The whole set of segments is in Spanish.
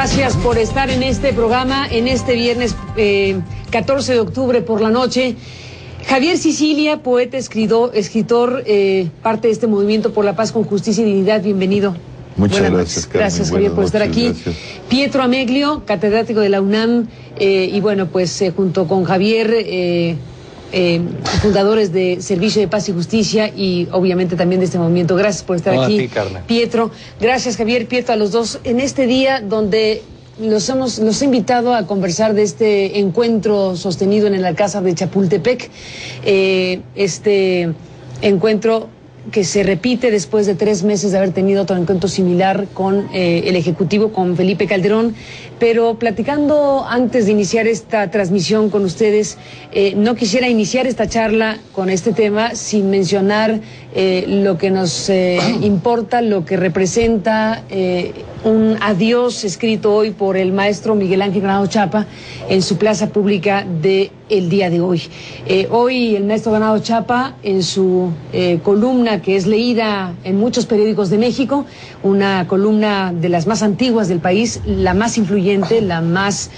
Gracias por estar en este programa, en este viernes 14 de octubre por la noche. Javier Sicilia, poeta, escritor, parte de este movimiento por la paz con justicia y dignidad. Bienvenido. Muchas gracias, Carmen. Gracias, Javier, por estar aquí. Gracias. Pietro Ameglio, catedrático de la UNAM, y bueno, pues junto con Javier, fundadores de Servicio de Paz y Justicia y obviamente también de este movimiento. Gracias por estar aquí. A ti, Carmen. Pietro, gracias, Javier, Pietro, a los dos en este día donde los he invitado a conversar de este encuentro sostenido en el Alcázar de Chapultepec, este encuentro que se repite después de 3 meses de haber tenido otro encuentro similar con el Ejecutivo, con Felipe Calderón. Pero platicando antes de iniciar esta transmisión con ustedes, no quisiera iniciar esta charla con este tema sin mencionar lo que nos importa, lo que representa un adiós escrito hoy por el maestro Miguel Ángel Granados Chapa en su plaza pública del día de hoy. Hoy el maestro Granados Chapa, en su columna que es leída en muchos periódicos de México, una columna de las más antiguas del país, la más influyente, la más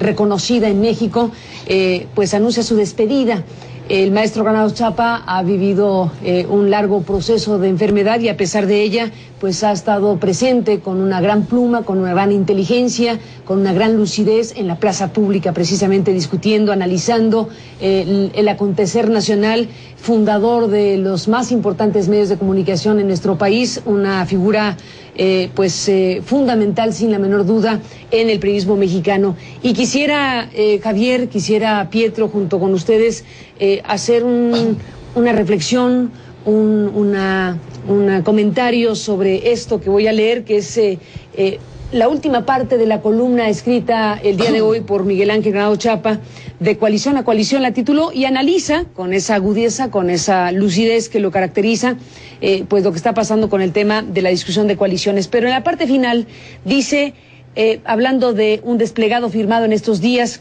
reconocida en México, pues anuncia su despedida. El maestro Granados Chapa ha vivido un largo proceso de enfermedad y a pesar de ella, pues ha estado presente con una gran pluma, con una gran inteligencia, con una gran lucidez en la plaza pública, precisamente discutiendo, analizando el acontecer nacional, fundador de los más importantes medios de comunicación en nuestro país, una figura fundamental, sin la menor duda, en el periodismo mexicano. Y quisiera, Javier, quisiera Pietro, junto con ustedes, hacer una reflexión, un comentario sobre esto que voy a leer, que es la última parte de la columna escrita el día de hoy por Miguel Ángel Granados Chapa, De coalición a coalición, la tituló, y analiza con esa agudeza, con esa lucidez que lo caracteriza, pues lo que está pasando con el tema de la discusión de coaliciones. Pero en la parte final dice, hablando de un desplegado firmado en estos días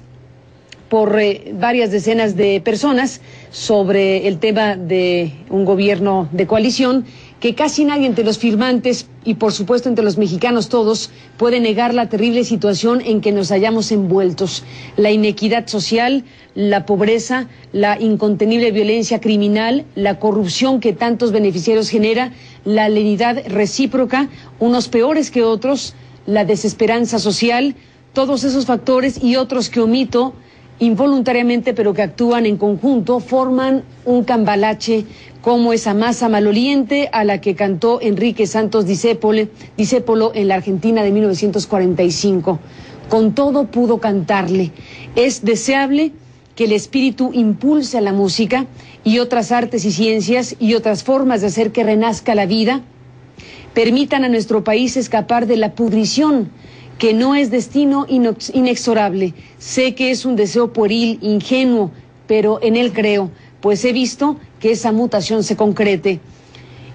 por varias decenas de personas sobre el tema de un gobierno de coalición, que casi nadie entre los firmantes y por supuesto entre los mexicanos todos puede negar la terrible situación en que nos hallamos envueltos. La inequidad social, la pobreza, la incontenible violencia criminal, la corrupción que tantos beneficiarios genera, la lenidad recíproca, unos peores que otros, la desesperanza social, todos esos factores y otros que omito involuntariamente pero que actúan en conjunto, forman un cambalache como esa masa maloliente a la que cantó Enrique Santos Discépolo en la Argentina de 1945. Con todo pudo cantarle. Es deseable que el espíritu impulse a la música y otras artes y ciencias y otras formas de hacer que renazca la vida, permitan a nuestro país escapar de la pudrición que no es destino inexorable. Sé que es un deseo pueril, ingenuo, pero en él creo, pues he visto que esa mutación se concrete.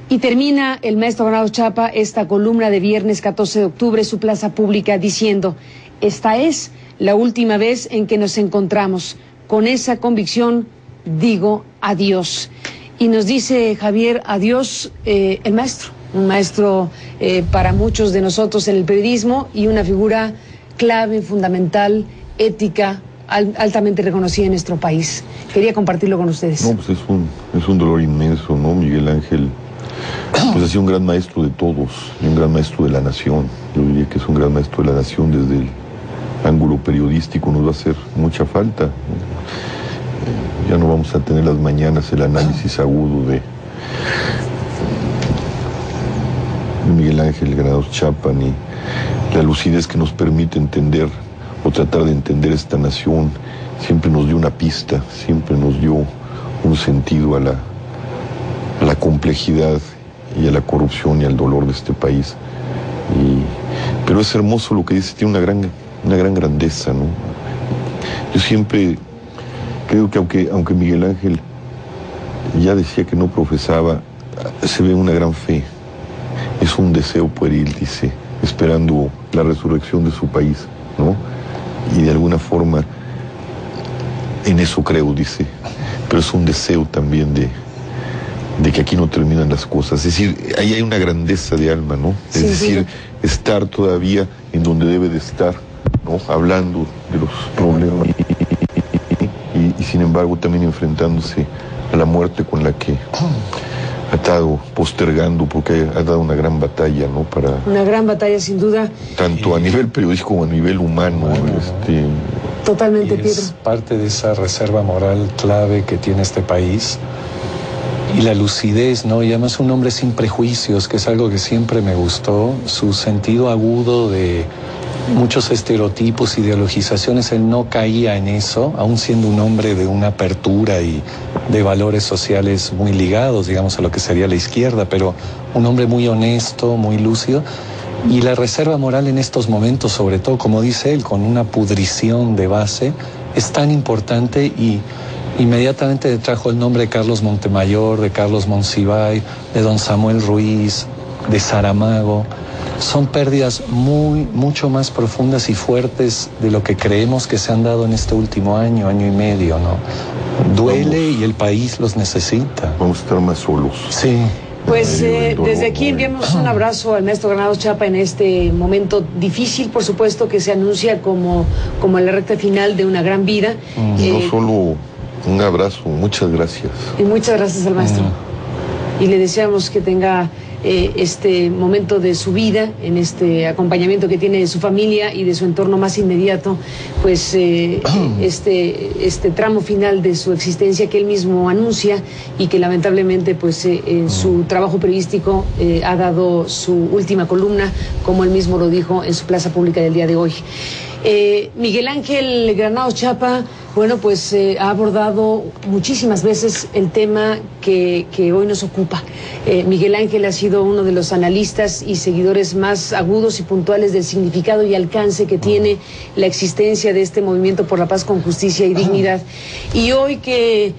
Y termina el maestro Granados Chapa esta columna de viernes 14 de octubre, su plaza pública, diciendo, esta es la última vez en que nos encontramos. Con esa convicción digo adiós. Y nos dice Javier, adiós el maestro. Un maestro para muchos de nosotros en el periodismo y una figura clave, fundamental, ética, altamente reconocida en nuestro país. Quería compartirlo con ustedes. No, pues es un dolor inmenso, ¿no? Miguel Ángel, pues ha sido un gran maestro de todos, un gran maestro de la nación. Yo diría que es un gran maestro de la nación desde el ángulo periodístico, nos va a hacer mucha falta, ¿no? Ya no vamos a tener las mañanas el análisis agudo de Miguel Ángel Granados Chapa, ni la lucidez que nos permite entender o tratar de entender esta nación. Siempre nos dio una pista, siempre nos dio un sentido a la complejidad y a la corrupción y al dolor de este país. Pero es hermoso lo que dice, tiene una gran grandeza, ¿no? Yo siempre creo que aunque Miguel Ángel ya decía que no profesaba, se ve una gran fe. Es un deseo pueril, dice, esperando la resurrección de su país, ¿no? Y de alguna forma, en eso creo, dice, pero es un deseo también de que aquí no terminan las cosas. Es decir, ahí hay una grandeza de alma, ¿no? Es decir, estar todavía en donde debe de estar, ¿no? Hablando de los problemas y sin embargo también enfrentándose a la muerte con la que ha estado postergando, porque ha dado una gran batalla, ¿no? Una gran batalla, sin duda. Tanto a nivel periodístico como a nivel humano. Totalmente, Pietro. Es parte de esa reserva moral clave que tiene este país. Y la lucidez, ¿no? Y además un hombre sin prejuicios, que es algo que siempre me gustó. Su sentido agudo de muchos estereotipos, ideologizaciones, él no caía en eso, aún siendo un hombre de una apertura y de valores sociales muy ligados, digamos, a lo que sería la izquierda, pero un hombre muy honesto, muy lúcido. Y la reserva moral en estos momentos, sobre todo, como dice él, con una pudrición de base, es tan importante y inmediatamente le trajo el nombre de Carlos Montemayor, de Carlos Monsiváis, de don Samuel Ruiz, de Saramago. Son pérdidas mucho más profundas y fuertes de lo que creemos que se han dado en este último año y medio, ¿no? Duele y el país los necesita. Vamos a estar más solos. Sí. Pues desde aquí enviamos un abrazo al maestro Granados Chapa en este momento difícil, por supuesto, que se anuncia como la recta final de una gran vida. No solo un abrazo, muchas gracias. Y muchas gracias al maestro. Y le deseamos que tenga este momento de su vida, en este acompañamiento que tiene de su familia y de su entorno más inmediato, pues este tramo final de su existencia que él mismo anuncia y que lamentablemente pues en su trabajo periodístico ha dado su última columna, como él mismo lo dijo en su plaza pública del día de hoy. Miguel Ángel Granados Chapa, bueno, pues ha abordado muchísimas veces el tema que hoy nos ocupa. Miguel Ángel ha sido uno de los analistas y seguidores más agudos y puntuales del significado y alcance que tiene la existencia de este movimiento por la paz con justicia y dignidad. Y hoy que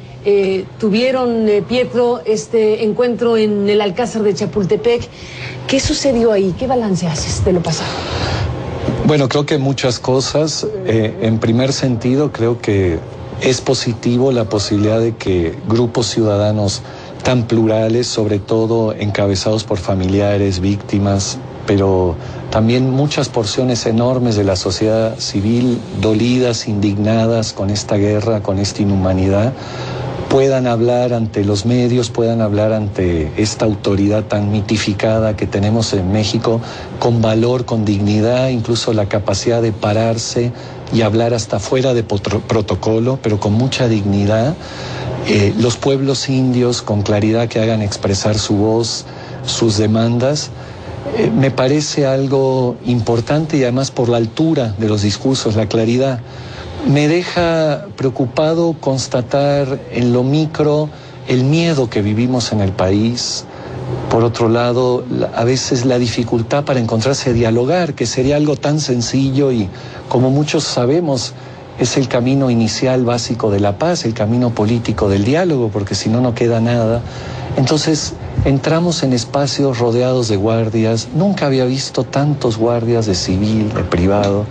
tuvieron, Pietro, este encuentro en el Alcázar de Chapultepec, ¿qué sucedió ahí? ¿Qué balance haces de lo pasado? Bueno, creo que muchas cosas. En primer sentido, creo que es positivo la posibilidad de que grupos ciudadanos tan plurales, sobre todo encabezados por familiares, víctimas, pero también muchas porciones enormes de la sociedad civil, dolidas, indignadas con esta guerra, con esta inhumanidad, puedan hablar ante los medios, puedan hablar ante esta autoridad tan mitificada que tenemos en México, con valor, con dignidad, incluso la capacidad de pararse y hablar hasta fuera de protocolo, pero con mucha dignidad. Los pueblos indios, con claridad, que hagan expresar su voz, sus demandas. Me parece algo importante y además por la altura de los discursos, la claridad. Me deja preocupado constatar en lo micro el miedo que vivimos en el país. Por otro lado, a veces la dificultad para encontrarse a dialogar, que sería algo tan sencillo y, como muchos sabemos, es el camino inicial básico de la paz, el camino político del diálogo, porque si no, no queda nada. Entonces, entramos en espacios rodeados de guardias. Nunca había visto tantos guardias de civil, de privado.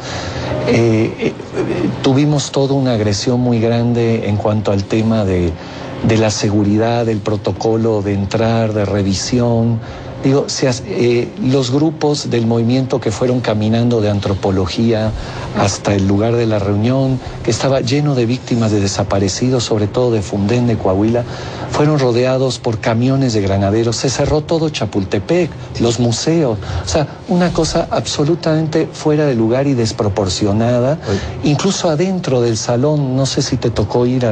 Tuvimos toda una agresión muy grande en cuanto al tema de la seguridad, del protocolo de entrar, de revisión. Digo, los grupos del movimiento que fueron caminando de antropología hasta el lugar de la reunión, que estaba lleno de víctimas de desaparecidos, sobre todo de Fundén, de Coahuila, fueron rodeados por camiones de granaderos. Se cerró todo Chapultepec, los museos. O sea, una cosa absolutamente fuera de lugar y desproporcionada. Incluso adentro del salón, no sé si te tocó ir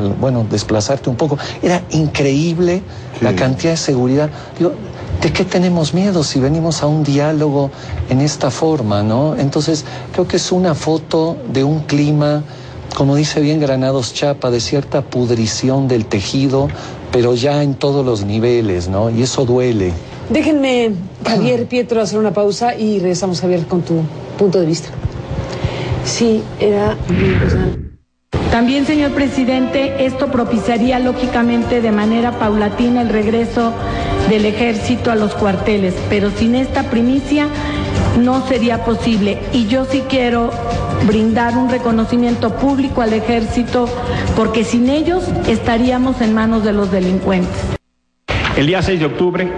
desplazarte un poco. Era increíble la cantidad de seguridad. Digo, ¿de qué tenemos miedo si venimos a un diálogo en esta forma, no? Entonces, creo que es una foto de un clima, como dice bien Granados Chapa, de cierta pudrición del tejido, pero ya en todos los niveles, ¿no? Y eso duele. Déjenme, Javier, Pietro, hacer una pausa y regresamos, Javier, con tu punto de vista. Sí, era muy impresionante. También, señor presidente, esto propiciaría lógicamente de manera paulatina el regreso del ejército a los cuarteles, pero sin esta primicia no sería posible. Y yo sí quiero brindar un reconocimiento público al ejército, porque sin ellos estaríamos en manos de los delincuentes. El día 6 de octubre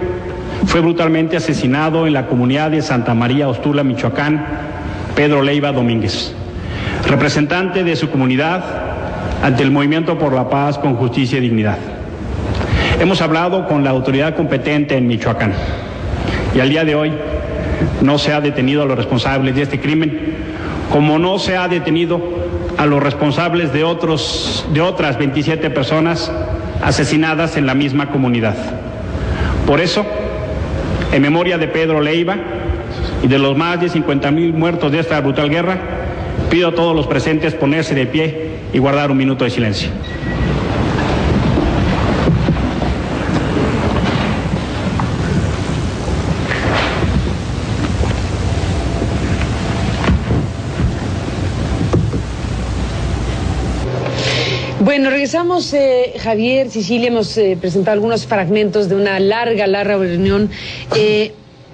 fue brutalmente asesinado en la comunidad de Santa María Ostula, Michoacán, Pedro Leiva Domínguez, representante de su comunidad ante el Movimiento por la Paz con Justicia y Dignidad. Hemos hablado con la autoridad competente en Michoacán y al día de hoy no se ha detenido a los responsables de este crimen, como no se ha detenido a los responsables de otras 27 personas asesinadas en la misma comunidad. Por eso, en memoria de Pedro Leiva y de los más de 50,000 muertos de esta brutal guerra, pido a todos los presentes ponerse de pie y guardar un minuto de silencio. Bueno, regresamos, Javier, Cecilia, hemos presentado algunos fragmentos de una larga reunión.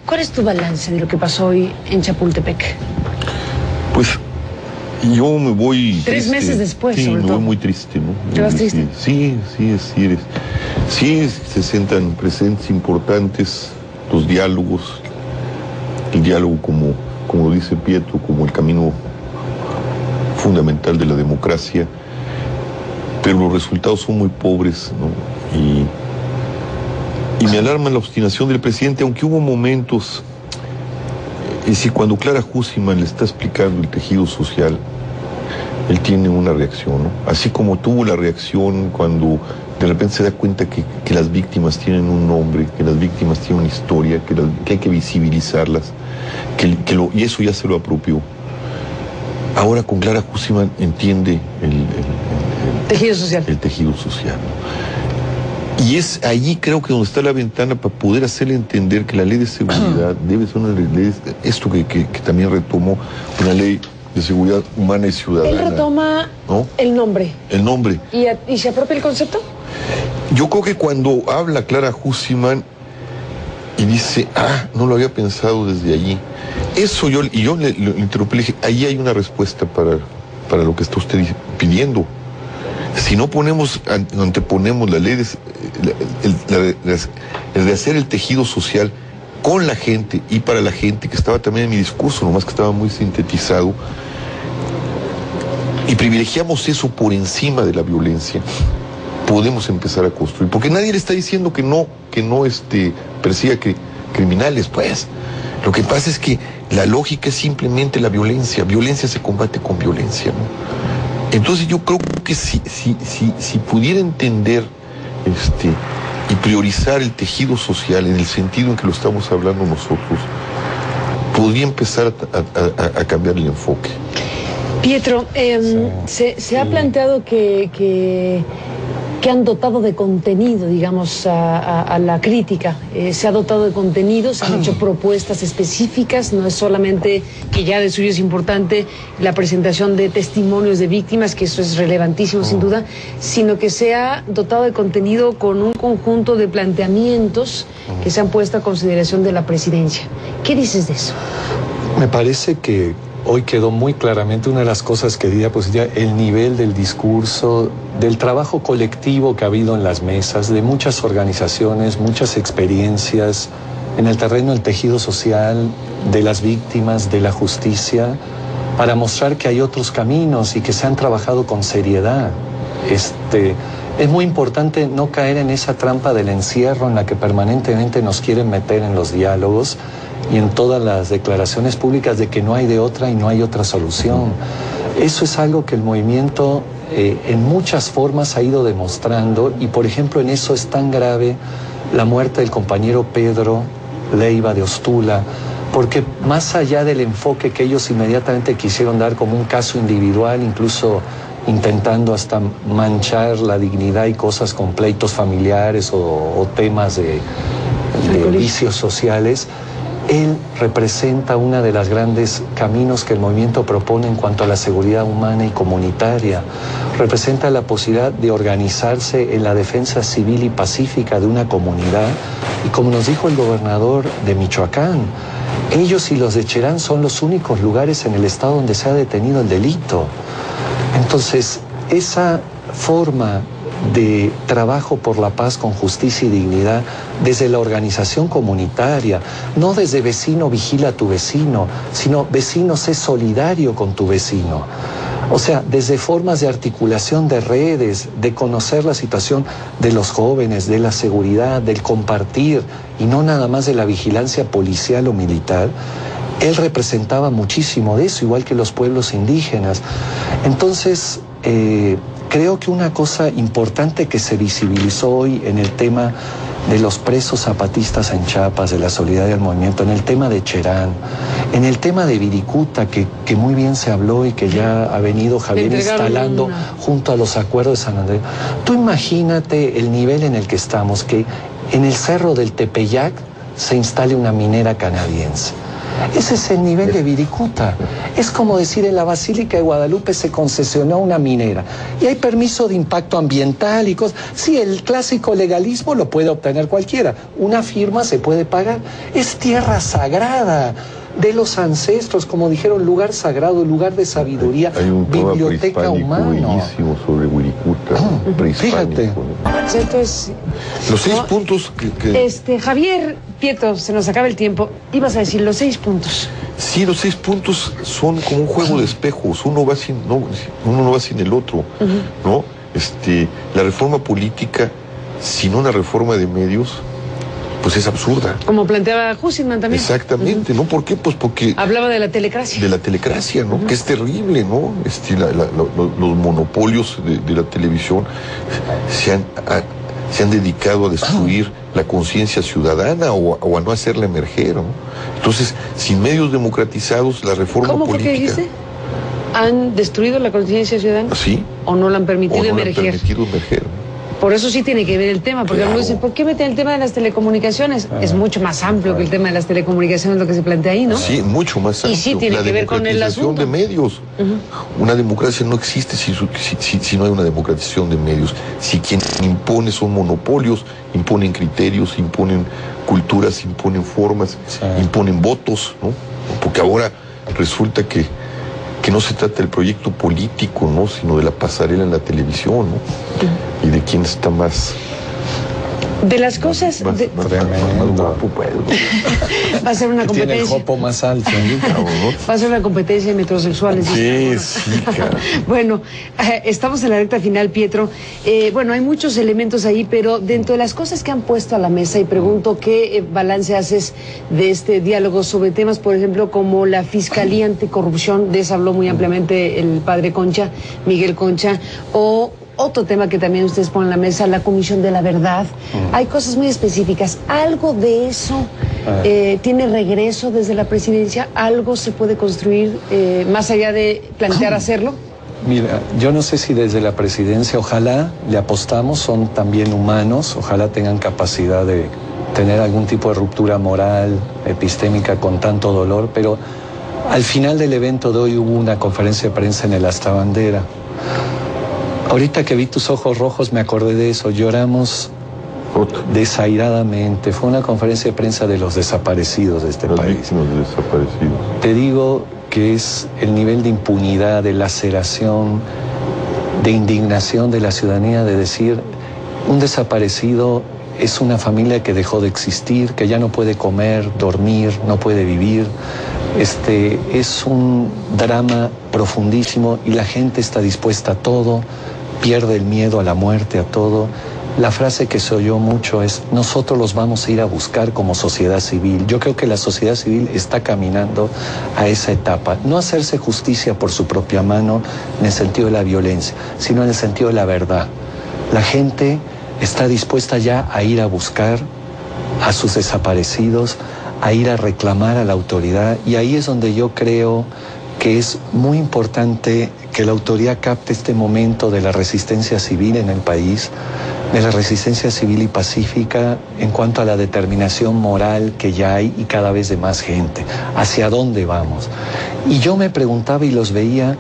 ¿Cuál es tu balance de lo que pasó hoy en Chapultepec? Pues yo me voy... 3 meses después, sí, sobre todo. Me voy muy triste, ¿no? ¿Te vas triste? Sí, sí, se sientan presentes importantes los diálogos, el diálogo como dice Pietro, como el camino fundamental de la democracia, pero los resultados son muy pobres, ¿no? Y me alarma la obstinación del presidente, aunque hubo momentos, es decir, cuando Clara Hussman le está explicando el tejido social, él tiene una reacción, ¿no? Así como tuvo la reacción cuando de repente se da cuenta que las víctimas tienen un nombre, que las víctimas tienen una historia, que hay que visibilizarlas, y eso ya se lo apropió. Ahora con Clara Hussman entiende el tejido social. El tejido social, ¿no? Y es allí creo que donde está la ventana para poder hacerle entender que la ley de seguridad debe ser una ley, esto que también retomó, una ley de seguridad humana y ciudadana. Él retoma, ¿no?, el nombre. El nombre. ¿Y se apropia el concepto? Yo creo que cuando habla Clara Hussman y dice, no lo había pensado desde allí. Eso yo le interrumpí, le dije, ahí hay una respuesta para lo que está usted pidiendo. Si no anteponemos la ley el de hacer el tejido social con la gente y para la gente, que estaba también en mi discurso, nomás que estaba muy sintetizado, y privilegiamos eso por encima de la violencia, podemos empezar a construir, porque nadie le está diciendo que no persiga criminales, pues. Lo que pasa es que la lógica es simplemente la violencia. Violencia se combate con violencia, ¿no? Entonces yo creo que si pudiera entender y priorizar el tejido social en el sentido en que lo estamos hablando nosotros, podría empezar a cambiar el enfoque. Pietro, se ha planteado que han dotado de contenido, digamos, a la crítica. Se ha dotado de contenido, se han hecho propuestas específicas, no es solamente que ya de suyo es importante la presentación de testimonios de víctimas, que eso es relevantísimo sin duda, sino que se ha dotado de contenido con un conjunto de planteamientos que se han puesto a consideración de la presidencia. ¿Qué dices de eso? Me parece que hoy quedó muy claramente una de las cosas que diría, pues ya el nivel del discurso, del trabajo colectivo que ha habido en las mesas, de muchas organizaciones, muchas experiencias en el terreno del tejido social, de las víctimas, de la justicia, para mostrar que hay otros caminos y que se han trabajado con seriedad. Es muy importante no caer en esa trampa del encierro en la que permanentemente nos quieren meter en los diálogos y en todas las declaraciones públicas de que no hay de otra y no hay otra solución. Eso es algo que el movimiento en muchas formas ha ido demostrando, y por ejemplo en eso es tan grave la muerte del compañero Pedro Leiva de Ostula, porque más allá del enfoque que ellos inmediatamente quisieron dar como un caso individual, incluso intentando hasta manchar la dignidad y cosas con pleitos familiares o temas de vicios sociales, él representa una de las grandes caminos que el movimiento propone en cuanto a la seguridad humana y comunitaria. Representa la posibilidad de organizarse en la defensa civil y pacífica de una comunidad. Y como nos dijo el gobernador de Michoacán, ellos y los de Cherán son los únicos lugares en el estado donde se ha detenido el delito. Entonces, esa forma de trabajo por la paz con justicia y dignidad desde la organización comunitaria, no desde vecino vigila a tu vecino, sino vecino sé solidario con tu vecino. O sea, desde formas de articulación de redes, de conocer la situación de los jóvenes, de la seguridad, del compartir, y no nada más de la vigilancia policial o militar. Él representaba muchísimo de eso, igual que los pueblos indígenas. Entonces, creo que una cosa importante que se visibilizó hoy en el tema de los presos zapatistas en Chiapas, de la solidaridad del movimiento, en el tema de Cherán, en el tema de Viricuta, que muy bien se habló y que ya ha venido Javier instalando junto a los acuerdos de San Andrés. Tú imagínate el nivel en el que estamos, que en el cerro del Tepeyac se instale una minera canadiense. Ese es el nivel de Viricuta. Es como decir, en la Basílica de Guadalupe se concesionó una minera y hay permiso de impacto ambiental y cosas. Sí, el clásico legalismo lo puede obtener cualquiera. Una firma se puede pagar. Es tierra sagrada de los ancestros, como dijeron, lugar sagrado, lugar de sabiduría, hay un biblioteca humana. Bellísimo sobre Wiricuta, fíjate. Entonces, los 6 puntos que... Javier, Pietro, se nos acaba el tiempo. Ibas a decir los 6 puntos. Sí, los 6 puntos son como un juego de espejos. Uno no va sin el otro, ¿no? La reforma política, sin una reforma de medios, pues es absurda. Como planteaba Husserman también. Exactamente, ¿no? ¿Por qué? Pues porque... Hablaba de la telecracia. De la telecracia, ¿no? Que es terrible, ¿no? Los monopolios de la televisión se han dedicado a destruir la conciencia ciudadana o a no hacerla emerger, ¿no? Entonces, sin medios democratizados, la reforma política... ¿Cómo fue que dijiste? ¿Han destruido la conciencia ciudadana? Sí. ¿O no la han permitido emerger? No la han permitido emerger. Por eso sí tiene que ver el tema, porque algunos dicen, ¿por qué meten el tema de las telecomunicaciones? Es mucho más amplio que el tema de las telecomunicaciones, lo que se plantea ahí, ¿no? Sí, mucho más amplio. Y sí tiene que ver con el asunto. De medios. Una democracia no existe si no hay una democratización de medios. Si quien impone son monopolios, imponen criterios, imponen culturas, imponen formas, imponen votos, ¿no? Porque ahora resulta que no se trata del proyecto político, ¿no? Sino de la pasarela en la televisión, ¿no? Y de quién está más... De las cosas... Más guapo, pues. Va a ser una competencia. Tiene el jopo más alto, ¿no? Va a ser una competencia de metrosexuales. Sí, cara. Bueno, estamos en la recta final, Pietro. Bueno, hay muchos elementos ahí, pero dentro de las cosas que han puesto a la mesa, y pregunto qué balance haces de este diálogo sobre temas, por ejemplo, como la Fiscalía Anticorrupción, de eso habló muy ampliamente el padre Concha, Miguel Concha, o... Otro tema que también ustedes ponen en la mesa, la Comisión de la Verdad. Hay cosas muy específicas. ¿Algo de eso tiene regreso desde la presidencia? ¿Algo se puede construir más allá de plantear hacerlo? Mira, yo no sé si desde la presidencia, ojalá le apostamos, son también humanos, ojalá tengan capacidad de tener algún tipo de ruptura moral, epistémica con tanto dolor, pero al final del evento de hoy hubo una conferencia de prensa en el Astabandera. Ahorita que vi tus ojos rojos me acordé de eso, lloramos desairadamente. Fue una conferencia de prensa de los desaparecidos de este país. Víctimas de desaparecidos. Te digo que es el nivel de impunidad, de laceración, de indignación de la ciudadanía, de decir, un desaparecido es una familia que dejó de existir, que ya no puede comer, dormir, no puede vivir. Es un drama profundísimo y la gente está dispuesta a todo, pierde el miedo a la muerte, a todo. La frase que se oyó mucho es, nosotros los vamos a ir a buscar como sociedad civil. Yo creo que la sociedad civil está caminando a esa etapa. No hacerse justicia por su propia mano en el sentido de la violencia, sino en el sentido de la verdad. La gente está dispuesta ya a ir a buscar a sus desaparecidos, a ir a reclamar a la autoridad, y ahí es donde yo creo que es muy importante que la autoridad capte este momento de la resistencia civil en el país, de la resistencia civil y pacífica en cuanto a la determinación moral que ya hay y cada vez de más gente. ¿Hacia dónde vamos? Y yo me preguntaba y los veía,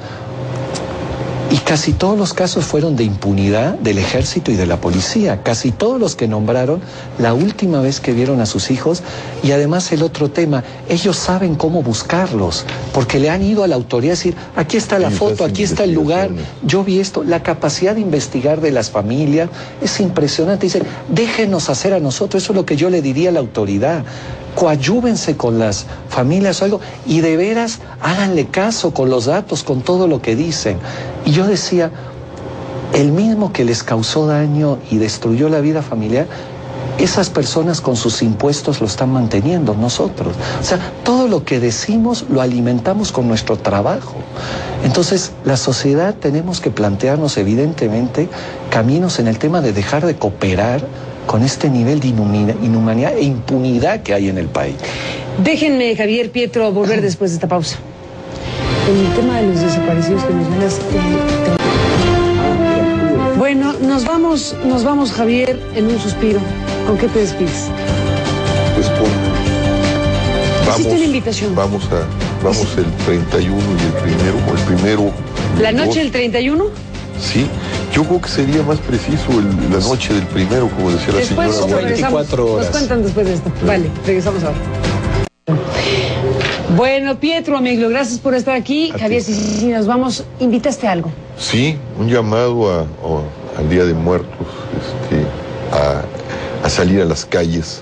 ¿y casi todos los casos fueron de impunidad del ejército y de la policía. Casi todos los que nombraron la última vez que vieron a sus hijos. Y además el otro tema, ellos saben cómo buscarlos, porque le han ido a la autoridad a decir, aquí está la foto, aquí está el lugar, yo vi esto. La capacidad de investigar de las familias es impresionante. Dicen, déjenos hacer a nosotros. Eso es lo que yo le diría a la autoridad. Coadyúvense con las familias o algo, y de veras háganle caso con los datos, con todo lo que dicen. Y yo decía, el mismo que les causó daño y destruyó la vida familiar, esas personas con sus impuestos lo están manteniendo, nosotros. O sea, todo lo que decimos lo alimentamos con nuestro trabajo. Entonces, la sociedad tenemos que plantearnos evidentemente caminos en el tema de dejar de cooperar con este nivel de inhumanidad e impunidad que hay en el país. Déjenme, Javier, Pietro, volver después de esta pausa. El tema de los desaparecidos que mencionas. Bueno, nos vamos, Javier, en un suspiro. ¿Con qué te despides? Pues ¿Hiciste una invitación? Vamos el 31 y el primero. ¿La noche del 31? Sí, yo creo que sería más preciso la noche del primero, como decía la señora. Después 24 horas. Nos cuentan después de esto. Sí. Vale, regresamos ahora. Bueno, Pietro, amigo, gracias por estar aquí. Javier, si nos vamos, ¿invitaste algo? Sí, un llamado al Día de Muertos, a salir a las calles,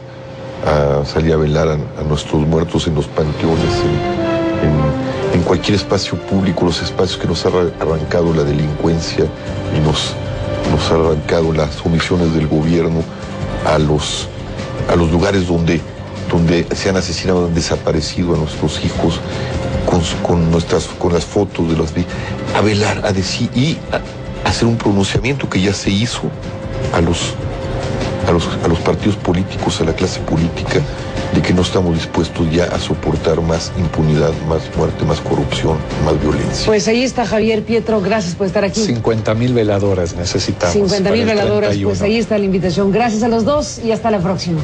a salir a velar a nuestros muertos en los panteones, en cualquier espacio público, los espacios que nos ha arrancado la delincuencia y nos ha arrancado las omisiones del gobierno, a los lugares donde se han asesinado, han desaparecido a nuestros hijos, con las fotos de los, a velar, a decir y a hacer un pronunciamiento que ya se hizo a los partidos políticos, a la clase política, de que no estamos dispuestos ya a soportar más impunidad, más muerte, más corrupción, más violencia. Pues ahí está, Javier, Pietro, gracias por estar aquí. 50,000 veladoras necesitamos. 50,000 veladoras, pues ahí está la invitación. Gracias a los dos y hasta la próxima.